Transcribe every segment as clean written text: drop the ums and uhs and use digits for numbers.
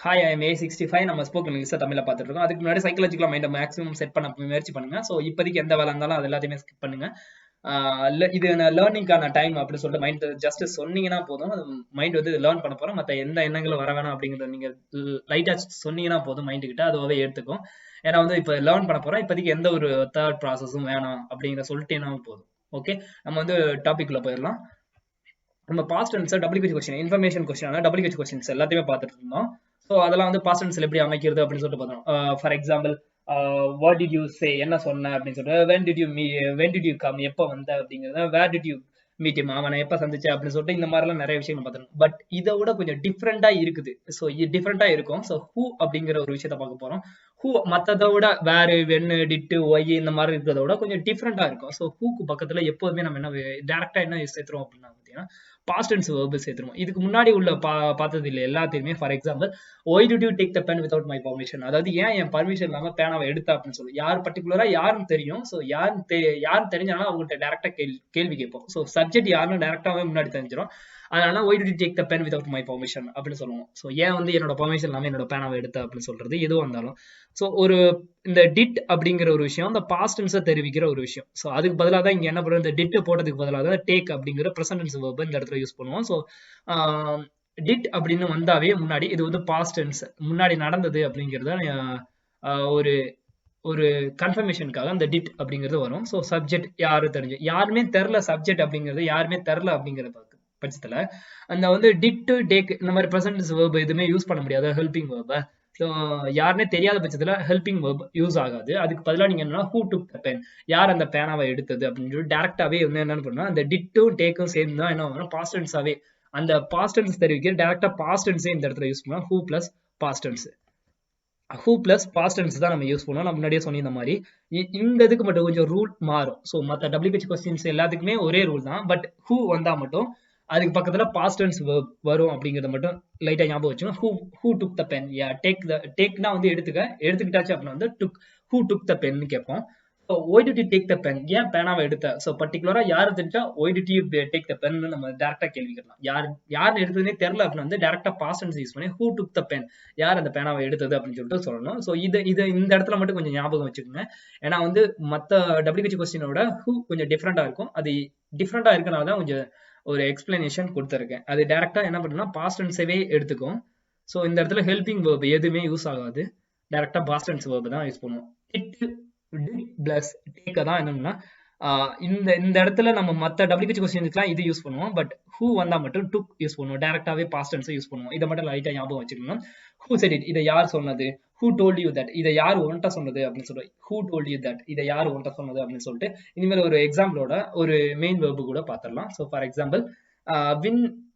Hi I am A65 நம்ம spoken English தமிழ்ல பார்த்துட்டு இருக்கோம். அதுக்கு முன்னாடி சைக்காலஜிக்கலா மைண்ட் மேக்ஸிமம் செட் பண்ண முயற்சி பண்ணுங்க. ஸோ இப்போதைக்கு எந்த வேலை இருந்தாலும் அது எல்லாத்தையுமே ஸ்கிப் பண்ணுங்க. இது லேர்னிங்கான டைம் அப்படின்னு சொல்லிட்டு மைண்ட் ஜஸ்ட் சொன்னீங்கன்னா போதும். மைண்ட் வந்து லேர்ன் பண்ண போறோம். மற்ற எந்த எண்ணங்களும் வர வேணாம் அப்படிங்கிறத நீங்க லைட்டா சொன்னீங்கன்னா போதும், மைண்ட் கிட்ட அதுவாகவே எடுத்துக்கும். ஏன்னா வந்து இப்போ லேர்ன் பண்ண போறோம். இப்போதைக்கு எந்த ஒரு தேர்ட் ப்ராசஸும் வேணாம் அப்படிங்கிற சொல்லிட்டேன்னா போதும். ஓகே, நம்ம வந்து டாபிக் உள்ள போயிடலாம். நம்ம past tense WH question information question WH questions எல்லாத்தையுமே பார்த்துட்டு இருந்தோம். ஸோ அதெல்லாம் வந்து பாஸ்ட் டென்ஸ்ல எப்படி அமைக்கிறது அப்படின்னு சொல்லிட்டு பார்த்தோம். For example what did you say, என்ன சொன்ன அப்படின்னு சொல்லிட்டு வென் டிட் யூ கம், எப்போ வந்த அப்படிங்கிறத, where did you meet him, அவனை எப்போ சந்திச்ச அப்படின்னு சொல்லிட்டு இந்த மாதிரிலாம் நிறைய விஷயங்கள் பார்த்துருக்கோம். பட் இதை விட கொஞ்சம் டிஃப்ரெண்டா இருக்குது. ஸோ இது டிஃப்ரெண்டா இருக்கும். ஸோ ஹூ அப்படிங்கிற ஒரு விஷயத்த பார்க்க போறோம். ஹூ மற்றதை விட வேறு வென்னு டிட்டு ஒய் இந்த மாதிரி இருக்கிறத விட கொஞ்சம் டிஃப்ரெண்டா இருக்கும். ஸோ ஹூக்கு பக்கத்துல எப்போதுமே நம்ம என்ன டேரக்டா என்ன சேர்த்துறோம் அப்படின்னா பார்த்தீங்கன்னா பாஸ்ட் டென்ஸ் வெர்ப் சேர்த்துருவோம். இதுக்கு முன்னாடி உள்ள பார்த்தது இல்லை எல்லாத்தையுமே. For example why did you take the pen without my permission, அதாவது ஏன் என் பர்மிஷன் இல்லாம பேனாவை எடுத்த அப்படின்னு சொல்லி யார் பர்டிகுலரா யாருன்னு தெரியும். ஸோ யாருன்னு தெரிஞ்சாலும் அவங்கள்ட்ட டேரக்டா கேள்வி கேட்போம். ஸோ சப்ஜெக்ட் யாருன்னு டேரக்டாவே முன்னாடி தெரிஞ்சிடும். அதனால why did you take the pen without my permission அப்படின்னு சொல்லுவோம். ஸோ ஏன் வந்து என்னோட பர்மிஷன் இல்லாம என்னோட பேனாவை எடுத்த அப்படின்னு சொல்றது எதுவும் வந்தாலும். ஸோ ஒரு இந்த டிட் அப்படிங்கிற ஒரு விஷயம் இந்த பாஸ்ட் டென்ஸை தெரிவிக்கிற ஒரு விஷயம். ஸோ அதுக்கு பதிலாக தான் இங்க என்ன பண்ணுறோம், இந்த டிட் போட்டதுக்கு பதிலாக தான் டேக் அப்படிங்கிற ப்ரெசன்ட் டென்ஸ் வெர்ப் இந்த இடத்துல யூஸ் பண்ணுவோம். ஸோ டிட் அப்படின்னு வந்தாவே முன்னாடி இது வந்து பாஸ்ட் டென்ஸ் முன்னாடி நடந்தது அப்படிங்கிறத ஒரு ஒரு கன்ஃபர்மேஷனுக்காக அந்த டிட் அப்படிங்கிறது வரும். ஸோ சப்ஜெக்ட் யாரு தெரிஞ்சு யாருமே தெரில, சப்ஜெக்ட் அப்படிங்கிறது யாருமே தெரில அப்படிங்கிற பட்சத்துல அந்த வந்து டிட் டேக் இந்த மாதிரி ப்ரெசன்ட் வெர்ப் எதுவுமே யூஸ் பண்ண முடியாது. ஹெல்பிங் வெர்பை யாருன்னே தெரியாத பட்சத்துல ஹெல்பிங் வெர்ப் யூஸ் ஆகாது. அதுக்கு பதிலாக நீங்க என்னன்னா ஹூ டுக் த பென், யார் அந்த பேனாவை எடுத்தது அப்படின்னு சொல்லி டேரக்டாவே வந்து என்னன்னு பண்ணா அந்த டிட்டும் டேக்கும் சேர்ந்து தான் என்ன ஆகும், பாஸ்ட் டென்ஸாவே அந்த பாஸ்ட் டென்ஸ் தெரிவிக்க டேரக்டா பாஸ்ட் டென்ஸே இந்த இடத்துல யூஸ் பண்ணலாம். Who plus past tense, who plus past tense தான் நம்ம யூஸ் பண்ணுவோம். நான் முன்னாடியே சொன்ன இந்த மாதிரி இந்த இதுக்கு மட்டும் கொஞ்சம் ரூல் மாறும். ஸோ மற்ற WH கொஸ்டின்ஸ் எல்லாத்துக்குமே ஒரே ரூல் தான். பட் ஹூ வந்தா மட்டும் அதுக்கு பக்கத்துல பாஸ்ட் டென்ஸ் வரும் அப்படிங்கறத மட்டும் லைட்டா ஞாபகம் வச்சுக்கோங்க. ஹூ டுக் த பென், டேக்னா வந்து எடுத்துக்கிட்டாச்சு அப்படின்னா வந்து ஹூ டுக் த பென் கேட்போம். So why did you take the pen, ஏன் பேனாவை எடுத்த. ஸோ பர்டிகுலரா யாரு தெரிஞ்சா why did you take the pen நம்ம டேரக்டா கேள்வி கேட்கலாம். யாருன்னு எடுத்ததுனே தெரியல அப்படின்னா வந்து டேரக்டா பாஸ்ட் டென்ஸ் யூஸ் பண்ணி ஹூ டுக் த பென், யார் அந்த பேனாவை எடுத்தது அப்படின்னு சொல்லிட்டு சொல்லணும். ஸோ இது இந்த இடத்துல மட்டும் கொஞ்சம் ஞாபகம் வச்சுக்கோங்க. ஏன்னா வந்து மற்ற WH கொஸ்டினோட ஹூ கொஞ்சம் டிஃப்ரெண்டா இருக்கும். அது டிஃப்ரெண்டா இருக்கனால தான் கொஞ்சம் ஒரு எக்ஸ்பிளனேஷன் கொடுத்துருக்கேன். அது டைரக்டா என்ன பண்ணுன்னா பாஸ்ட் டென்ஸவே எடுத்துக்கும். ஸோ இந்த இடத்துல ஹெல்பிங் வெர்ப் எதுவுமே யூஸ் ஆகாது. டைரக்டா பாஸ்ட் டென்ஸ் வெர்ப் தான் யூஸ் பண்ணுவோம். பிளஸ் டேக்க தான் என்னன்னா இந்த இந்த இடத்துல நம்ம மற்ற WH கொஸ்டினுக்குலாம் இது யூஸ் பண்ணுவோம். பட் ஹூ வந்தா மட்டும் டுக் யூஸ் பண்ணுவோம். டைரக்டாவே பாஸ்ட் டென்ஸ் யூஸ் பண்ணுவோம். இதை மட்டும் லைட்டா ஞாபகம் வச்சுக்கணும். ஹூ செட் இட், இதை யார் சொன்னது. ஹூ டோல்ட் யூ தட், இதை யார் உன்ட்ட சொன்னது அப்படின்னு சொல்றோம். ஹூ டோல்ட் யூ தட், இதை யார் உன்ட்ட சொன்னது அப்படின்னு சொல்லிட்டு இனிமேல் ஒரு எக்ஸாம்பிளோட ஒரு மெயின் வெர்பு கூட பார்த்துடலாம். ஸோ ஃபார் எக்ஸாம்பிள்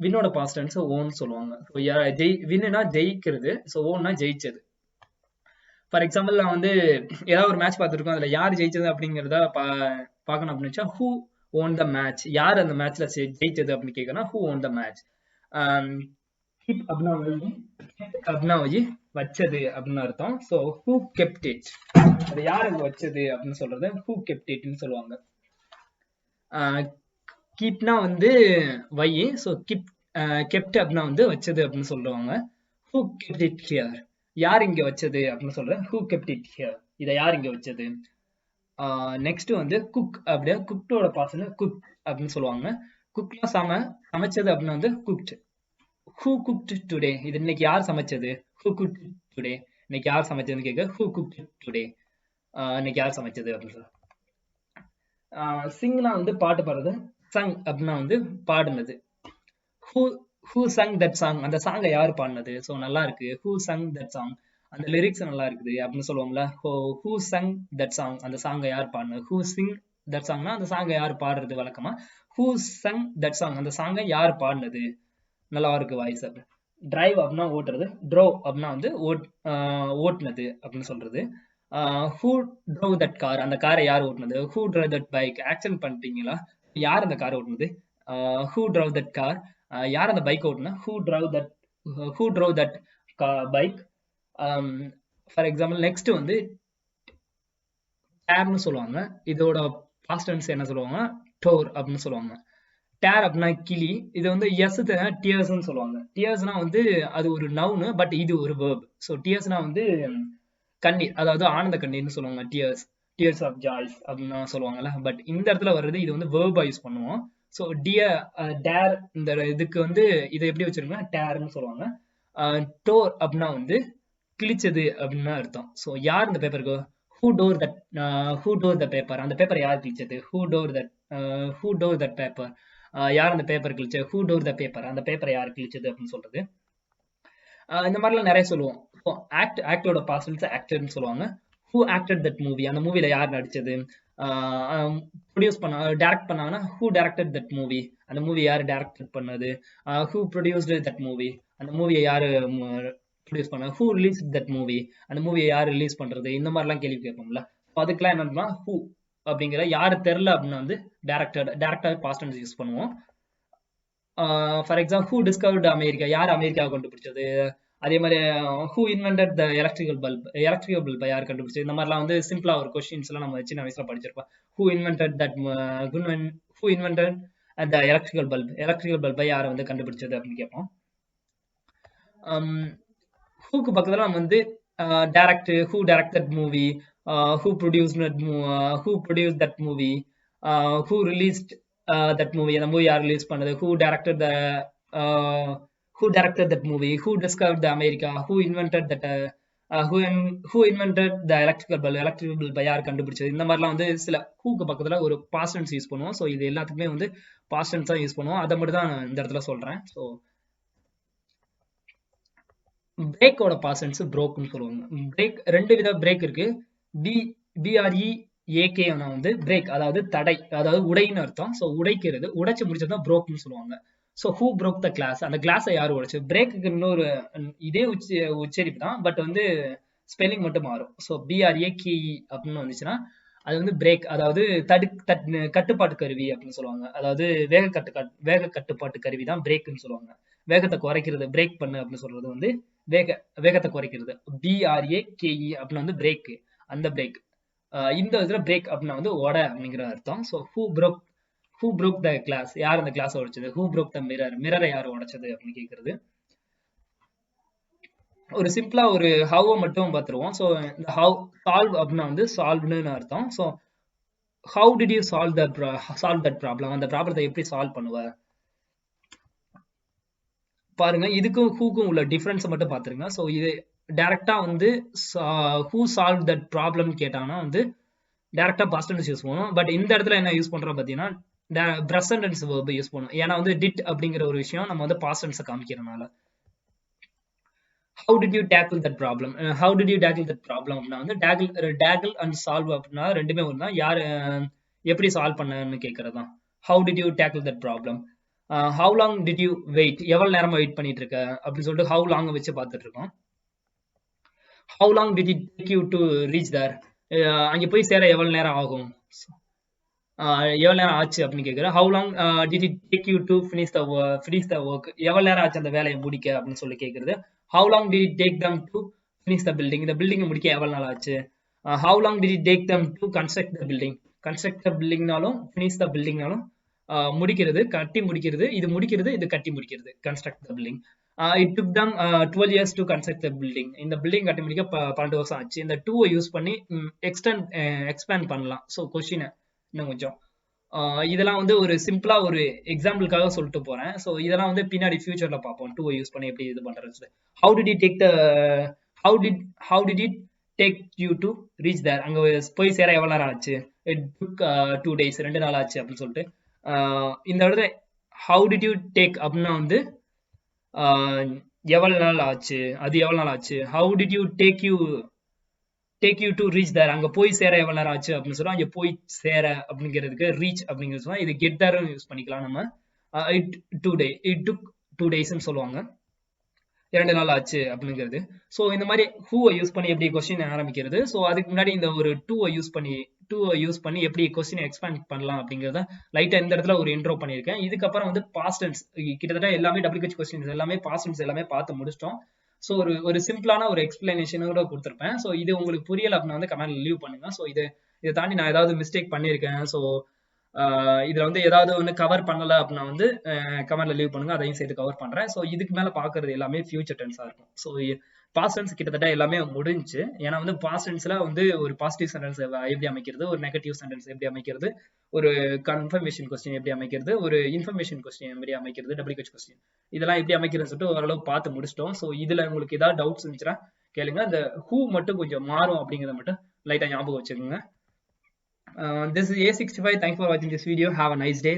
வின்னோட பாஸ்ட் டென்ஸ் ஓன் சொல்லுவாங்க. வின்னா ஜெயிக்கிறது, ஸோ ஓன்னா ஜெயிச்சது. ஃபார் எக்ஸாம்பிள் நான் வந்து ஏதாவது ஒரு மேட்ச் பார்த்துருக்கோம், அதுல யார் ஜெயிச்சது அப்படிங்கிறத பார்க்கணும் அப்படின்னு வச்சா ஹூ ஓன் த மேட்ச், யார் அந்த மேட்ச்ல ஜெயிச்சது அப்படின்னு கேட்கணும். Who own the match. அப்படின்னா வச்சது அப்படின்னு அர்த்தம். ஸோ ஹூ கெப்ட் இட், அது யார் அங்க வச்சது அப்படின்னு சொல்றது ஹூ கெப்ட் இட்னு சொல்லுவாங்க. கீப்னா வந்து வை, ஸோ கெப்ட் அப்படின்னா வந்து வச்சது அப்படின்னு சொல்லுவாங்க. ஹூ கெப்ட் இட் ஹியர், யார் இங்க வச்சது அப்படின்னு சொல்றேன். ஹூ கெப்ட் இட் ஹியர், இதை யார் இங்க வச்சது. நெக்ஸ்ட் வந்து குக், அப்படியே குக்டோட பாசன குக் அப்படின்னு சொல்லுவாங்க. குக்லாம் சமைச்சது அப்படின்னா வந்து குக்ட். ஹூ குக்ட் டுடே, இது இன்னைக்கு யார் சமைச்சது. ஹூ குக்ட் டுடே, இன்னைக்கு யார் சமைச்சதுன்னு கேட்க ஹூ குக்ட் டுடே, இன்னைக்கு யார் சமைச்சது அப்படின்னு சொல்ல. சிங்னா வந்து பாட்டு பாடுறது, சங் அப்படின்னா வந்து பாடுனது. ஹூ சங் தட் சாங், அந்த சாங்கை யார் பாடினது. ஸோ நல்லா இருக்கு, ஹூ சங் தட் சாங், அந்த லிரிக்ஸ் நல்லா இருக்குது அப்படின்னு சொல்லுவாங்கல்ல. ஹூ சங் தட் சாங், அந்த சாங்கை யார் பாடினது. ஹூ சிங் தட் சாங்னா அந்த சாங்கை யார் பாடுறது வழக்கமா. ஹூ சங் தட் சாங், அந்த சாங்கை யார் பாடினது, நல்லா இருக்கு வாய்ஸ். அப்படி டிரைவ் அப்படின்னா ஓட்டுறது, ட்ரோவ் அப்படின்னா வந்து ஓட்டுனது அப்படின்னு சொல்றது. ஹூ ட்ரோவ் தட் கார், அந்த காரை யார் ஓட்டுனது. Who drive that bike, accident பண்ணிட்டீங்களா, யார் அந்த கார் ஓட்டுனது. ஹூ ட்ரைவ் தட் கார், யார் அந்த பைக் ஓட்டுனா. Who drive that bike. For example next வந்து டேர்னு சொல்லுவாங்க. இதோட பாஸ்ட் டென்ஸ் என்ன சொல்லுவாங்க, டோர் அப்படின்னு சொல்லுவாங்க. டேர் அப்படின்னா கிளி. இது வந்து எஸ் டியர்ஸ்ன்னு சொல்லுவாங்க. டியர்ஸ்னா வந்து அது ஒரு நவுனு, பட் இது ஒரு வேர்ப். ஸோ டியர்ஸ்னா வந்து கண்ணீர், அதாவது ஆனந்த கண்ணீர்னு சொல்லுவாங்க. டியர்ஸ், டியர்ஸ் ஆஃப் ஜாய்ஸ் அப்படின்னு சொல்லுவாங்கல்ல. பட் இந்த இடத்துல வர்றது இது வந்து வேர்பா யூஸ் பண்ணுவோம். ஸோ டியர், டேர், இந்த இதுக்கு வந்து இதை எப்படி வச்சிருக்கோம்னா டேர்னு சொல்லுவாங்க. டோர் அப்படின்னா வந்து கிழிச்சது அப்படின்னு அர்த்தம். ஸோ யார் இந்த பேப்பருக்கு, who tore that, who tore the paper, அந்த பேப்பர் யார் கிழிச்சது, who tore that, who tore that paper, யார் அந்த பேப்பர் கிழிச்சது, ஹூ டோர் த பேப்பர், அந்த பேப்பரை யார் கிழிச்சது அப்படின்னு சொல்றது. இந்த மாதிரிலாம் நிறைய சொல்லுவோம். இப்போ ஆக்டோட பாஸ்ட் ஆக்டர்னு சொல்லுவாங்க. ஹூ ஆக்டட் தட் மூவி, அந்த மூவில யார் நடிச்சது, ப்ரொடியூஸ் பண்ண, டைரக்ட் பண்ணாங்கன்னா ஹூ டைரக்டட் தட் மூவி, அந்த மூவி யார் டைரக்ட் பண்ணது, ஹூ ப்ரொடியூஸ்டு தட் மூவி, அந்த மூவியை யாரு ப்ரொடியூஸ் பண்ண, ஹூ ரிலீஸ் தட் மூவி, அந்த மூவியை யார் ரிலீஸ் பண்றது, இந்த மாதிரிலாம் கேள்வி கேட்போம்ல. அதுக்கெல்லாம் என்னன்னா ஹூ அப்படிங்கிற யாரு தெரில அப்படின்னா வந்து டைரக்டா பாஸ்ட் டென்ஸ் யூஸ் பண்ணுவோம். For example who discovered America, யார் அமெரிக்காவை கண்டுபிடிச்சது. அதே மாதிரி who invented the electrical bulb யார் கண்டுபிடிச்சது. இந்த மாதிரிலாம் வந்து சிம்பிளா ஒரு கொஸ்டின்ஸ் எல்லாம் நம்ம சின்ன வயசுல படிச்சிருப்போம். Who invented that, who invented the electrical பல்பை யாரை வந்து கண்டுபிடிச்சது அப்படின்னு கேட்போம். ஹூக்கு பக்கத்துல நம்ம வந்து direct, who directed movie, who produced that movie, who released that movie, அந்த மூவி யார் ரிலீஸ் பண்ணது, who directed that movie, who discovered the America, who invented that, who invented the electrical bulb யார் கண்டுபிடிச்சது. இந்த மாதிரிலாம் வந்து சில ஹூக்கு பக்கத்துல ஒரு பாஸ்ட் டென்ஸ் யூஸ் பண்ணுவோம். ஸோ இது எல்லாத்துக்குமே வந்து பாஸ்ட் டென்ஸ் தான் யூஸ் பண்ணுவோம். அதை மட்டும் தான் இந்த இடத்துல சொல்றேன். ஸோ பிரேக்கோட பாஸ்ட் டென்ஸ் ப்ரோக்னு சொல்லுவாங்க. பிரேக் ரெண்டு வித பிரேக் இருக்கு. BREAK வந்து பிரேக், அதாவது தடை, அதாவது உடைன்னு அர்த்தம். ஸோ உடைக்கிறது, உடைச்சு முடிச்சதான் ப்ரோக்னு சொல்லுவாங்க. So who broke the glass, அந்த கிளாஸை யார் உடைச்சு. பிரேக்குக்கு இன்னொரு இதே உச்சரிப்பு தான், பட் வந்து ஸ்பெல்லிங் மட்டும் மாறும். ஸோ BRAKE அப்படின்னு வந்துச்சுன்னா அது வந்து பிரேக், அதாவது கட்டுப்பாட்டு கருவி அப்படின்னு சொல்லுவாங்க. அதாவது வேக கட்டுப்பாட்டு கருவி தான் பிரேக்னு சொல்லுவாங்க. வேகத்தை குறைக்கிறது, பிரேக் பண்ணு அப்படின்னு சொல்றது வந்து வேகத்தை குறைக்கிறது. BRAKE அப்படின்னு வந்து பிரேக், அந்த பிரேக். இந்த இதுல பிரேக் அப்படின்னா வந்து உடை அப்படிங்கிற அர்த்தம். So who broke the glass, யார் அந்த கிளாஸ் உடைச்சது. ஹூ ப்ரோக் த மிரரை யார் உடைச்சது அப்படின்னு கேட்கறது. ஒரு சிம்பிளா ஒரு ஹவ் மட்டும் பார்த்துருவோம். ஸோ இந்த ஹவ், சால்வ் அப்படின்னா வந்து சால்வ்னு அர்த்தம். So how did you solve that problem, அந்த ப்ராப்ளத்தை எப்படி சால்வ் பண்ணுவ. பாருங்க, இதுக்கும் ஹூக்கும் உள்ள டிஃபரன்ஸ் மட்டும் பார்த்துருங்க. ஸோ இது டைரக்டா வந்து ஹூ சால்வ் தட் ப்ராப்ளம் கேட்டாங்கன்னா வந்து டைரக்டா பாஸ்ட் டென்ஸ் யூஸ் பண்ணுவோம். பட் இந்த இடத்துல என்ன யூஸ் பண்றோம் பார்த்தீங்கன்னா பிரசன்ட் டென்ஸ் வெர்ப் யூஸ் பண்ணுவோம். ஏன்னா வந்து டிட் அப்படிங்கிற ஒரு விஷயம் நம்ம வந்து past டென்ஸை காமிக்கிறனால. How did you tackle that problem? How did you tackle that problem அப்படின்னா வந்து tackle and solve அப்படின்னா ரெண்டுமே ஒன்று தான். யார் எப்படி சால்வ் பண்ணன்னு கேட்கறது தான். How did you tackle that problem? How long did you wait? எவ்வளவு நேரமா வெயிட் பண்ணிட்டு இருக்க அப்படின்னு சொல்லிட்டு how long வச்சு பார்த்துட்டு இருக்கோம். How long did it take you to reach there? அங்க போய் சேர எவ்வளவு நேரம் ஆகும், எவ்வளவு நேரம் ஆச்சு அப்படின்னு கேட்கிறேன். How long did it take you to finish the work? எவ்வளவு நேரம் ஆச்சு அந்த வேலையை முடிக்க அப்படின்னு சொல்லி கேட்கறது. How long did it take them to finish the building? இந்த பில்டிங் முடிக்க எவ்வளவு நாள் ஆச்சு. How long did it take them to construct the building? Construct the buildingனாலும் finish the buildingனாலும் முடிக்கிறது, கட்டி முடிக்கிறது, இது முடிக்கிறது, இது கட்டி முடிக்கிறது. Construct the building. It took them 12 years to construct the building. இந்த பில்டிங் கட்டி முடிக்க 12 வருஷம் ஆச்சு. இந்த 2 யூஸ் பண்ணி எக்ஸ்பேண்ட் பண்ணலாம். ஸோ கொஸ்டினை இன்னும் கொஞ்சம் இதெல்லாம் வந்து ஒரு சிம்பிளா ஒரு எக்ஸாம்பிளுக்காக சொல்லிட்டு போறேன். ஸோ இதெல்லாம் வந்து பின்னாடி ஃபியூச்சர்ல பார்ப்போம். 2 யூஸ் பண்ணி எப்படி இது பண்றது. How did it take you to reach there? அங்க போய் சேர எவ்வளவு நேரம் ஆச்சு. It took 2 days, 2 நாள் ஆச்சு அப்படின்னு சொல்லிட்டு இந்த இடத்துல how did you take அப்படின்னா வந்து எவ்வளவு நாள் ஆச்சு, அது எவ்வளவு நாள் ஆச்சு. How did you take you to reach there? அங்க போய் சேர எவ்வளவு நேரம் ஆச்சு அப்படின்னு சொல்றோம். அங்க போய் சேர அப்படிங்கிறதுக்கு ரீச் அப்படிங்கிறது சொன்னா இது கெட் தேர் யூஸ் பண்ணிக்கலாம் நம்ம. It took 2 daysன்னு சொல்லுவாங்க. 2 நாள் ஆச்சு அப்படிங்கிறது. ஸோ இந்த மாதிரி ஹூவை யூஸ் பண்ணி எப்படி கொஸ்டின் ஆரம்பிக்கிறது. ஸோ அதுக்கு முன்னாடி இந்த ஒரு டூவை யூஸ் பண்ணி எப்படி கொஸ்டினை எக்ஸ்பேண்ட் பண்ணலாம் அப்படிங்கிறத லைட்டா இந்த இடத்துல ஒரு இன்ட்ரோ பண்ணியிருக்கேன். இதுக்கப்புறம் வந்து பாஸ்ட் டென்ஸ் கிட்டத்தட்ட எல்லாமே WH கொஸ்டின்ஸ் எல்லாமே பாஸ்ட் டென்ஸ் எல்லாமே பார்த்து முடிச்சிட்டோம். ஸோ ஒரு சிம்பிளான ஒரு எக்ஸ்பிளனேஷனோட கொடுத்துருப்பேன். ஸோ இது உங்களுக்கு புரியல அப்படின்னா வந்து கமெண்ட்ல லீவ் பண்ணுங்க. ஸோ இதை தாண்டி நான் ஏதாவது மிஸ்டேக் பண்ணியிருக்கேன், ஸோ இதுல வந்து ஏதாவது ஒண்ணு கவர் பண்ணல அப்படின்னா வந்து கமெண்ட்ல லீவ் பண்ணுங்க, அதையும் சேர்த்து கவர் பண்றேன். ஸோ இதுக்கு மேல பாக்குறது எல்லாமே ஃபியூச்சர் டென்ஸா இருக்கும். ஸோ பாஸ்ட் டென்ஸ் கிட்டத்தட்ட எல்லாமே முடிஞ்சு. ஏன்னா வந்து பாஸ்ட் டென்ஸ்ல வந்து ஒரு பாசிட்டிவ் சென்டென்ஸ் எப்படி அமைக்கிறது, ஒரு நெகட்டிவ் சென்டென்ஸ் எப்படி அமைக்கிறது, ஒரு கன்ஃபர்மேஷன் கொஸ்டின் எப்படி அமைக்கிறது, ஒரு இன்ஃபர்மேஷன் கொஸ்டின் எப்படி அமைக்கிறது, டபிள்யூஹெச் கொஸ்டின் இதெல்லாம் எப்படி அமைக்கிறதுன்னு சொல்லிட்டு ஓரளவு பார்த்து முடிச்சிட்டோம். ஸோ இதுல உங்களுக்கு ஏதாவது டவுட்ஸ் இருந்துச்சுன்னா கேளுங்க. அந்த ஹூ மட்டும் கொஞ்சம் மாறும் அப்படிங்கிறத மட்டும் லைட்டா ஞாபகம் வச்சுக்கோங்க. This is A65. Thanks for watching this video. Have a nice day.